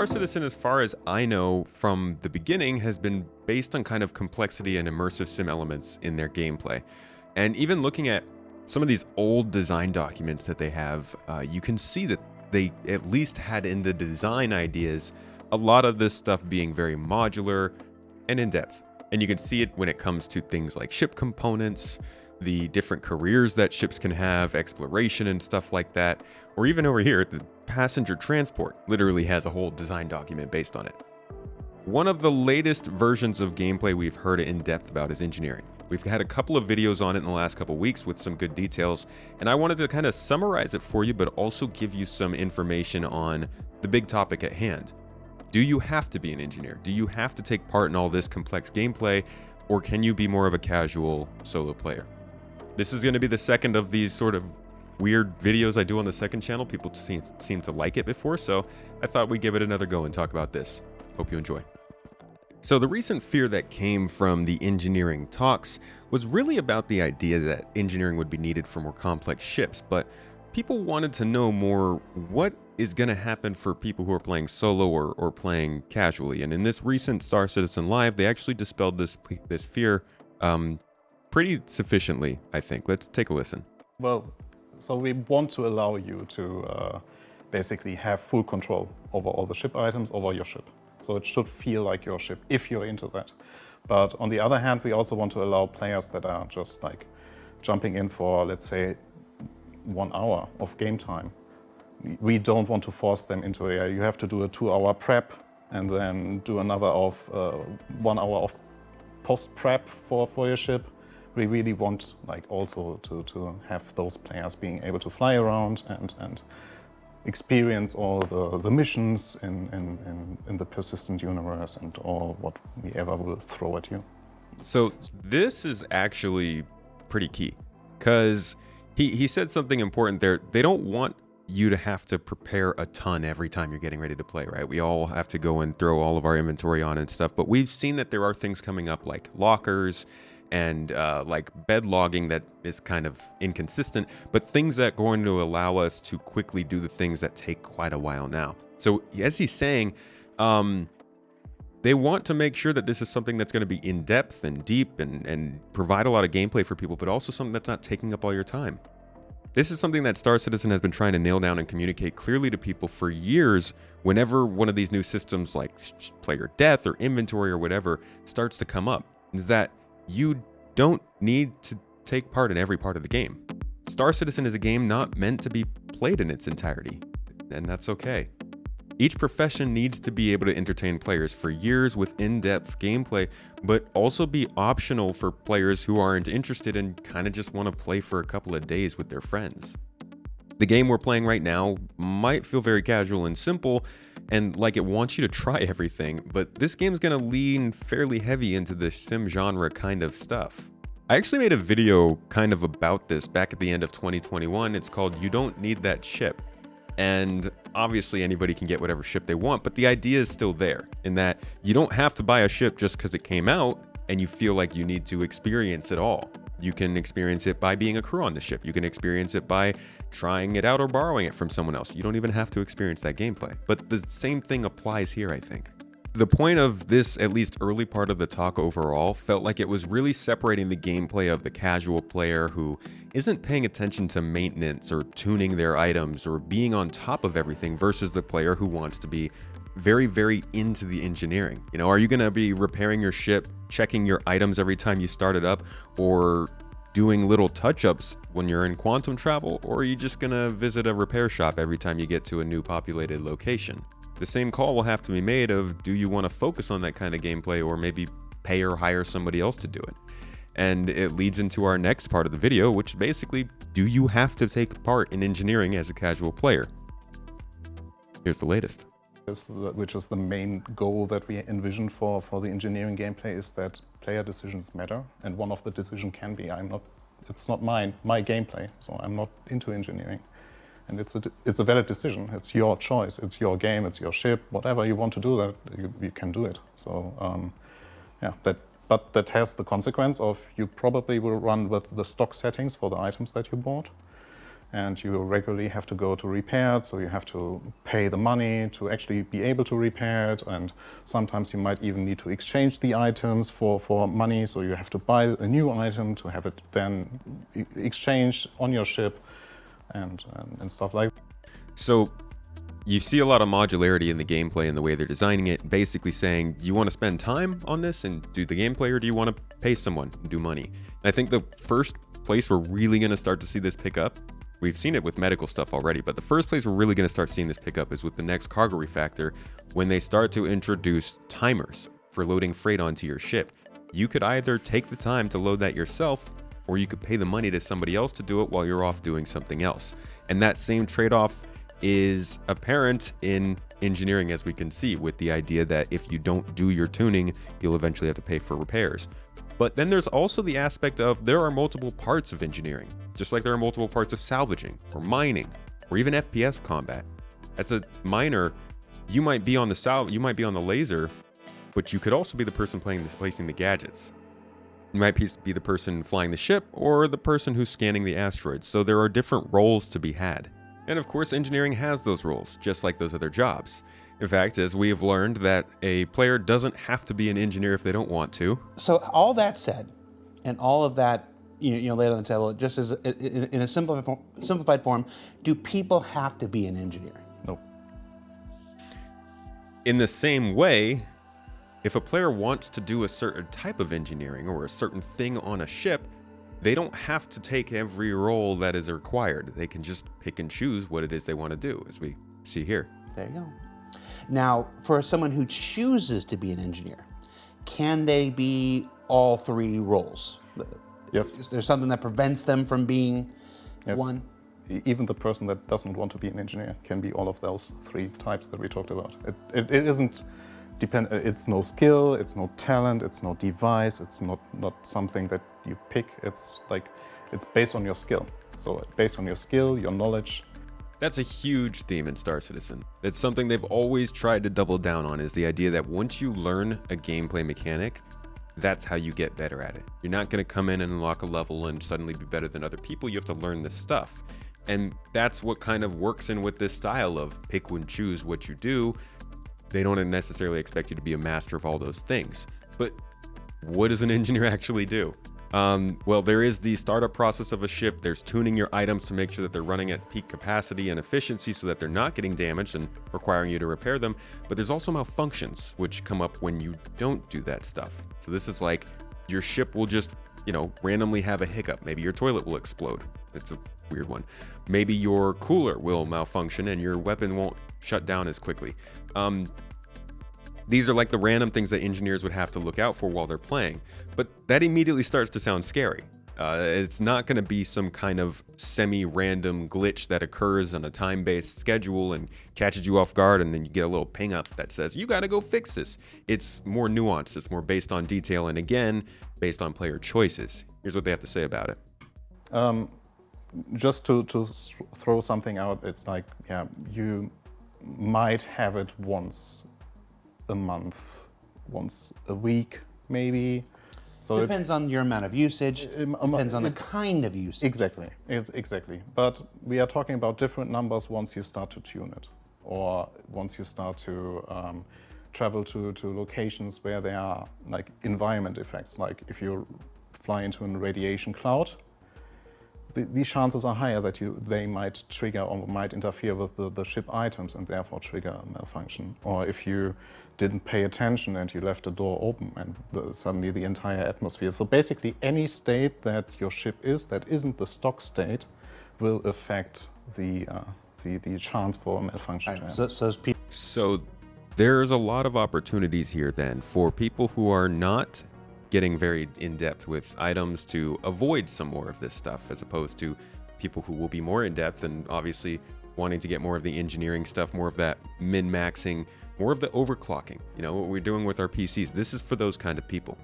Star Citizen, as far as I know from the beginning, has been based on kind of complexity and immersive sim elements in their gameplay. And even looking at some of these old design documents that they have, you can see that they at least had in the design ideas a lot of this stuff being very modular and in-depth. And you can see it when it comes to things like ship components, the different careers that ships can have, exploration and stuff like that. Or even over here, the passenger transport literally has a whole design document based on it. One of the latest versions of gameplay we've heard in depth about is engineering. We've had a couple of videos on it in the last couple of weeks with some good details, and I wanted to kind of summarize it for you, but also give you some information on the big topic at hand. Do you have to be an engineer? Do you have to take part in all this complex gameplay, or can you be more of a casual solo player? This is going to be the second of these sort of weird videos I do on the second channel. People seem to like it before, so I thought we'd give it another go and talk about this. Hope you enjoy. So the recent fear that came from the engineering talks was really about the idea that engineering would be needed for more complex ships, but people wanted to know more what is going to happen for people who are playing solo or playing casually. And in this recent Star Citizen Live, they actually dispelled this fear pretty sufficiently, I think. Let's take a listen. Well, so we want to allow you to basically have full control over all the ship items, over your ship. So it should feel like your ship if you're into that. But on the other hand, we also want to allow players that are just like jumping in for, let's say, 1 hour of game time. We don't want to force them into you have to do a 2-hour prep and then do another of 1 hour of post prep for your ship. We really want like also to have those players being able to fly around and experience all the missions in the persistent universe and all what we ever will throw at you. So this is actually pretty key, because he said something important there. They don't want you to have to prepare a ton every time you're getting ready to play, right? We all have to go and throw all of our inventory on and stuff, but we've seen that there are things coming up like lockers and like bed logging that is kind of inconsistent, but things that are going to allow us to quickly do the things that take quite a while now. So as he's saying, they want to make sure that this is something that's going to be in depth and deep and provide a lot of gameplay for people, but also something that's not taking up all your time. This is something that Star Citizen has been trying to nail down and communicate clearly to people for years whenever one of these new systems like player death or inventory or whatever starts to come up, is that you don't need to take part in every part of the game. Star Citizen is a game not meant to be played in its entirety, and that's okay. Each profession needs to be able to entertain players for years with in-depth gameplay, but also be optional for players who aren't interested and kind of just want to play for a couple of days with their friends. The game we're playing right now might feel very casual and simple, and like it wants you to try everything, but this game's gonna lean fairly heavy into the sim genre kind of stuff. I actually made a video kind of about this back at the end of 2021. It's called You Don't Need That Ship. And obviously anybody can get whatever ship they want, but the idea is still there in that you don't have to buy a ship just because it came out and you feel like you need to experience it all. You can experience it by being a crew on the ship. You can experience it by trying it out or borrowing it from someone else. You don't even have to experience that gameplay. But the same thing applies here, I think. The point of this, at least early part of the talk overall, felt like it was really separating the gameplay of the casual player who isn't paying attention to maintenance or tuning their items or being on top of everything versus the player who wants to be very, very into the engineering. You know, are you going to be repairing your ship, checking your items every time you start it up, or doing little touch-ups when you're in quantum travel, or are you just going to visit a repair shop every time you get to a new populated location? The same call will have to be made of, do you want to focus on that kind of gameplay or maybe pay or hire somebody else to do it? And it leads into our next part of the video, which is basically, do you have to take part in engineering as a casual player? Here's the latest. Which is the main goal that we envision for the engineering gameplay, is that player decisions matter. And one of the decisions can be, it's not my gameplay, so I'm not into engineering. And it's a valid decision. It's your choice. It's your game. It's your ship. Whatever you want to do, that you can do it. So yeah, but that has the consequence of you probably will run with the stock settings for the items that you bought. and you regularly have to go to repair it, so you have to pay the money to actually be able to repair it, and sometimes you might even need to exchange the items for money, so you have to buy a new item to have it then exchanged on your ship and stuff like that. So you see a lot of modularity in the gameplay and the way they're designing it, basically saying, do you want to spend time on this and do the gameplay, or do you want to pay someone and do money? And I think the first place we're really going to start to see this pick up, we've seen it with medical stuff already, but the first place we're really going to start seeing this pick up is with the next cargo refactor, when they start to introduce timers for loading freight onto your ship. You could either take the time to load that yourself, or you could pay the money to somebody else to do it while you're off doing something else. And that same trade-off is apparent in engineering, as we can see, with the idea that if you don't do your tuning, you'll eventually have to pay for repairs. But then there's also the aspect of there are multiple parts of engineering, just like there are multiple parts of salvaging or mining or even FPS combat. As a miner, you might be on the laser, but you could also be the person placing the gadgets. You might be the person flying the ship or the person who's scanning the asteroids. So there are different roles to be had. And of course, engineering has those roles, just like those other jobs. In fact, as we have learned, that a player doesn't have to be an engineer if they don't want to. So all that said, and all of that laid on the table, just as in a simplified form, do people have to be an engineer? No. In the same way, if a player wants to do a certain type of engineering or a certain thing on a ship, they don't have to take every role that is required. They can just pick and choose what it is they want to do, as we see here. There you go. Now, for someone who chooses to be an engineer, can they be all three roles? Yes. Is there something that prevents them from being one? Even the person that doesn't want to be an engineer can be all of those three types that we talked about. It isn't it's no skill, it's no talent, it's no device, it's not something that you pick. It's based on your skill. So based on your skill, your knowledge. That's a huge theme in Star Citizen. It's something they've always tried to double down on, is the idea that once you learn a gameplay mechanic, that's how you get better at it. You're not going to come in and unlock a level and suddenly be better than other people. You have to learn this stuff. And that's what kind of works in with this style of pick and choose what you do. They don't necessarily expect you to be a master of all those things. But what does an engineer actually do? Well, there is the startup process of a ship. There's tuning your items to make sure that they're running at peak capacity and efficiency so that they're not getting damaged and requiring you to repair them. But there's also malfunctions, which come up when you don't do that stuff. So this is like your ship will just, randomly have a hiccup. Maybe your toilet will explode. It's a weird one. Maybe your cooler will malfunction and your weapon won't shut down as quickly. These are like the random things that engineers would have to look out for while they're playing. But that immediately starts to sound scary. It's not going to be some kind of semi-random glitch that occurs on a time-based schedule and catches you off guard, and then you get a little ping up that says, you got to go fix this. It's more nuanced. It's more based on detail, and again, based on player choices. Here's what they have to say about it. Just to throw something out, it's like, you might have it once a month, once a week, maybe. So depends on your amount of usage, depends on the kind of usage. Exactly. But we are talking about different numbers once you start to tune it, or once you start to travel to locations where there are like environment effects. Like if you fly into a radiation cloud, the chances are higher that they might trigger or might interfere with the ship items and therefore trigger a malfunction. Or if you didn't pay attention and you left the door open and suddenly the entire atmosphere. So basically any state that your ship is that isn't the stock state will affect the chance for a malfunction. Right. So there's a lot of opportunities here then for people who are not getting very in-depth with items to avoid some more of this stuff, as opposed to people who will be more in-depth and obviously wanting to get more of the engineering stuff, more of that min-maxing, more of the overclocking, what we're doing with our PCs. This is for those kind of people.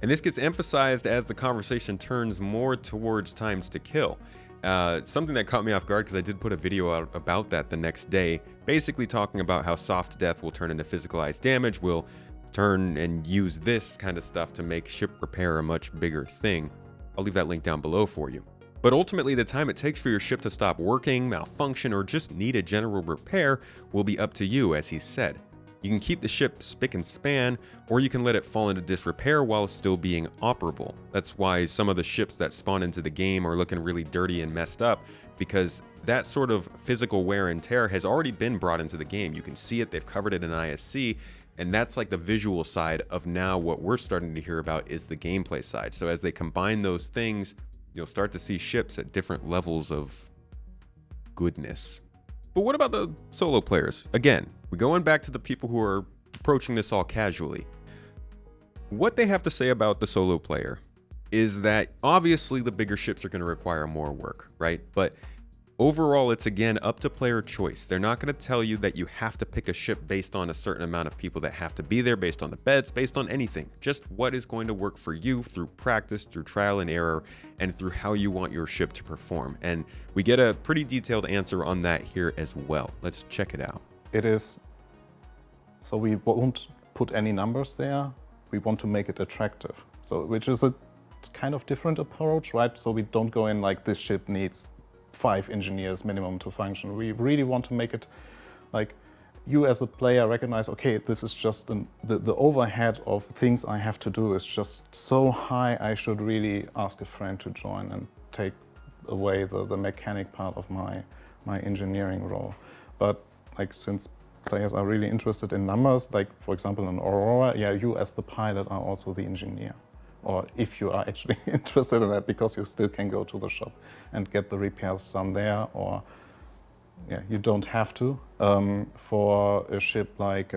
And this gets emphasized as the conversation turns more towards times to kill. Something that caught me off guard, because I did put a video out about that the next day, basically talking about how soft death will turn into physicalized damage, will turn and use this kind of stuff to make ship repair a much bigger thing. I'll leave that link down below for you. But ultimately, the time it takes for your ship to stop working, malfunction, or just need a general repair will be up to you, as he said. You can keep the ship spick and span, or you can let it fall into disrepair while still being operable. That's why some of the ships that spawn into the game are looking really dirty and messed up, because that sort of physical wear and tear has already been brought into the game. You can see it, they've covered it in ISC, and that's like the visual side of now what we're starting to hear about is the gameplay side. So as they combine those things, you'll start to see ships at different levels of goodness. But what about the solo players? Again, we're going back to the people who are approaching this all casually. What they have to say about the solo player is that obviously the bigger ships are going to require more work, right? But overall, it's again up to player choice. They're not going to tell you that you have to pick a ship based on a certain amount of people that have to be there, based on the beds, based on anything. Just what is going to work for you through practice, through trial and error, and through how you want your ship to perform. And we get a pretty detailed answer on that here as well. Let's check it out. It is, so we won't put any numbers there. We want to make it attractive. So, which is a kind of different approach, right? So we don't go in like this ship needs 5 engineers minimum to function. We really want to make it like you as a player recognize, okay, this is just the overhead of things I have to do is just so high, I should really ask a friend to join and take away the mechanic part of my engineering role. But like since players are really interested in numbers, like for example in Aurora, yeah, you as the pilot are also the engineer. Or if you are actually interested in that, because you still can go to the shop and get the repairs done there, or yeah, you don't have to. For a ship like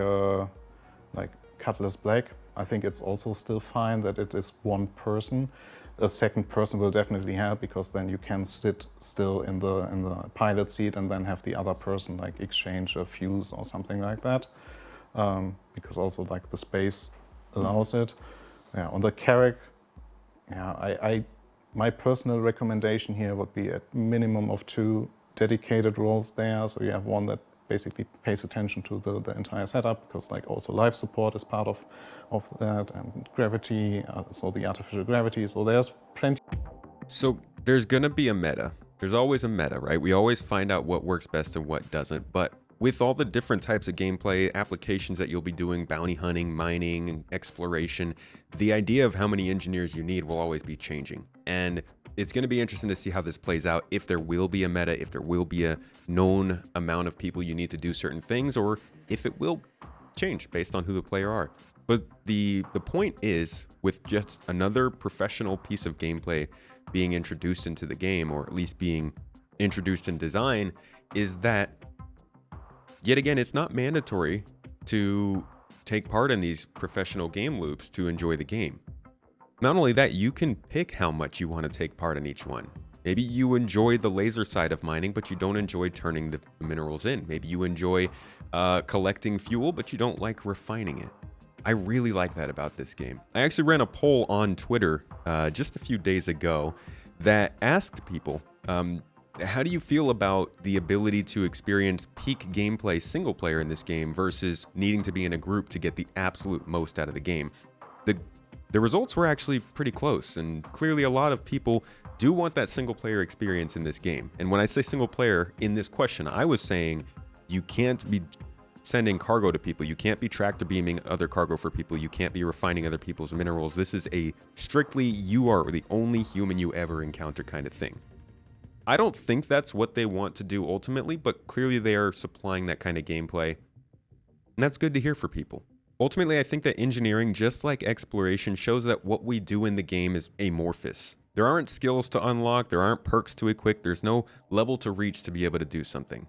Cutlass Black, I think it's also still fine that it is one person. A second person will definitely help, because then you can sit still in the pilot seat and then have the other person like exchange a fuse or something like that, because also like the space allows it. Yeah, on the Carrack, yeah, my personal recommendation here would be a minimum of 2 dedicated roles there. So you have one that basically pays attention to the entire setup, because like also life support is part of that, and gravity, so the artificial gravity. So there's plenty. So there's gonna be a meta. There's always a meta, right? We always find out what works best and what doesn't. But with all the different types of gameplay applications that you'll be doing, bounty hunting, mining, and exploration, the idea of how many engineers you need will always be changing. And it's going to be interesting to see how this plays out, if there will be a meta, if there will be a known amount of people you need to do certain things, or if it will change based on who the player are. But the point is, with just another professional piece of gameplay being introduced into the game, or at least being introduced in design, is that yet again, it's not mandatory to take part in these professional game loops to enjoy the game. Not only that, you can pick how much you want to take part in each one. Maybe you enjoy the laser side of mining, but you don't enjoy turning the minerals in. Maybe you enjoy collecting fuel, but you don't like refining it. I really like that about this game. I actually ran a poll on Twitter just a few days ago that asked people, how do you feel about the ability to experience peak gameplay single player in this game versus needing to be in a group to get the absolute most out of the game? The results were actually pretty close, and clearly a lot of people do want that single player experience in this game. And when I say single player in this question, I was saying you can't be sending cargo to people, you can't be tractor beaming other cargo for people, you can't be refining other people's minerals. This is a strictly you are the only human you ever encounter kind of thing. I don't think that's what they want to do ultimately, but clearly they are supplying that kind of gameplay, and that's good to hear for people. Ultimately, I think that engineering, just like exploration, shows that what we do in the game is amorphous. There aren't skills to unlock, there aren't perks to equip, there's no level to reach to be able to do something.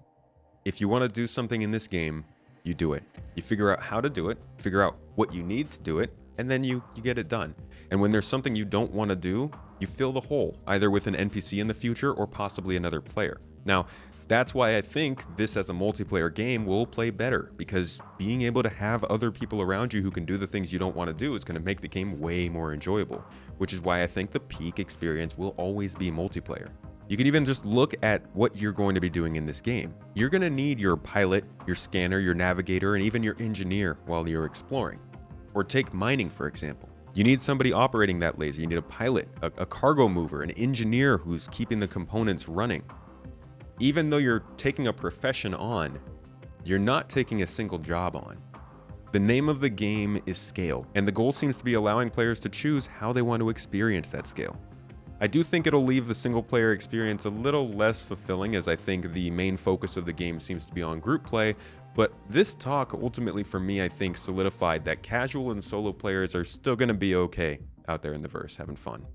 If you want to do something in this game, you do it. You figure out how to do it, figure out what you need to do it, and then you get it done. And when there's something you don't want to do, you fill the hole, either with an NPC in the future or possibly another player. Now, that's why I think this as a multiplayer game will play better, because being able to have other people around you who can do the things you don't want to do is going to make the game way more enjoyable, which is why I think the peak experience will always be multiplayer. You can even just look at what you're going to be doing in this game. You're going to need your pilot, your scanner, your navigator, and even your engineer while you're exploring. Or take mining, for example. You need somebody operating that laser. You need a pilot, a cargo mover, an engineer who's keeping the components running. Even though you're taking a profession on, you're not taking a single job on. The name of the game is scale, and the goal seems to be allowing players to choose how they want to experience that scale. I do think it'll leave the single player experience a little less fulfilling, as I think the main focus of the game seems to be on group play, but this talk ultimately for me I think solidified that casual and solo players are still going to be okay out there in the verse having fun.